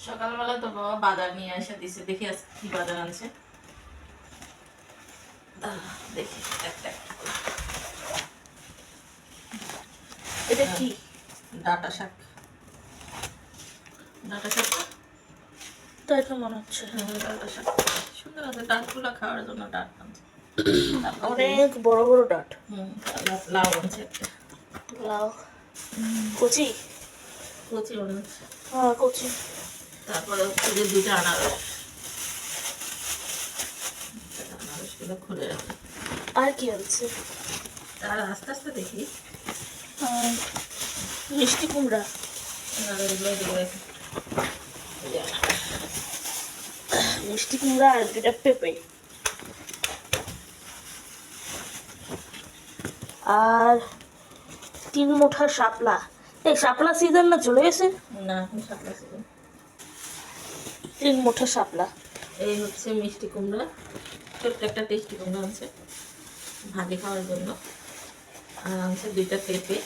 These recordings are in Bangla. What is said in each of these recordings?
সকালবেলা তো বাবা বাজার নিয়ে এসে দিছে, দেখি আজ কি বাজার আনছে। দেখি একটা একটা করে। এটা কি? ডাঁটা শাক। ডাঁটা শাক তাই তো মনে হচ্ছে। ডাঁটা শাক সুন্দর আছে, ডাঁটগুলো খাওয়ার জন্য ডাঁট আনছে। অনেক বড় বড় ডাঁট। লাউ আনছে একটা। লাউ কচি? কচি মনে হচ্ছে। হ্যাঁ কচি। তারপরে হচ্ছে যে দুইটা আনারস, আনারসগুলো খুলে রাখি। আর কি আনছে? তার আস্তে আস্তে দেখি। মিষ্টি কুমড়া। আনারসগুলো দিয়ে রাখি। মিষ্টি কুমড়া আর দুটা পেঁপে। আর 3 মুঠা শাপলা। এই শাপলা সিজন না চলে গেছে? না এখন শাপলা ছিল। 3 মুঠা শাপলা। এই হচ্ছে মিষ্টি কুমড়া, ছোট্ট একটা টেস্টি কুমড়া আছে ভাজি খাওয়ার জন্য। আর আছে দুইটা পেঁপে।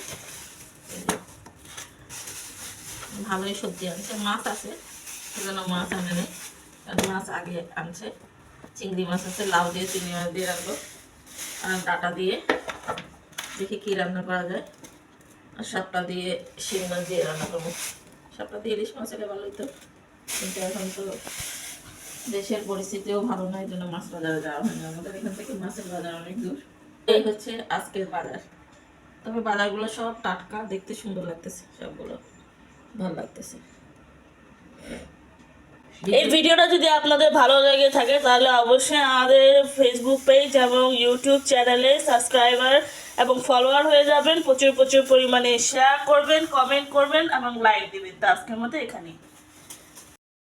ভালোই সবজি আনছে। মাছ আছে, সেজন্য মাছ আনে নেই, কারণ মাছ আগে আনছে। চিংড়ি মাছ আছে, লাউ দিয়ে চিংড়ি মাছ দিয়ে রাখবো। আর ডাঁটা দিয়ে দেখি কি রান্না করা যায়। আর শাপলা দিয়ে শিং মাছ দিয়ে রান্না করবো। শাপলা দিয়ে ইলিশ মাছ হলে ভালোই তো, কিন্তু এখন তো দেশের পরিস্থিতিও ভালো নয়, জন্য মাছ বাজারে যাওয়া হয় না। আমাদের এখান থেকে মাছের বাজার অনেক দূর। এই হচ্ছে আজকের বাজার। তবে বাজারগুলো সব টাটকা, দেখতে সুন্দর লাগতেছে, সবগুলো ভালো লাগতেছে। এই ভিডিওটা যদি আপনাদের ভালো লেগে থাকে তাহলে অবশ্যই আমাদের ফেসবুক পেজ এবং ইউটিউব চ্যানেলে সাবস্ক্রাইবার এবং ফলোয়ার হয়ে যাবেন। প্রচুর প্রচুর পরিমাণে শেয়ার করবেন, কমেন্ট করবেন এবং লাইক দিবেন। তো আজকের মতো এখানেই।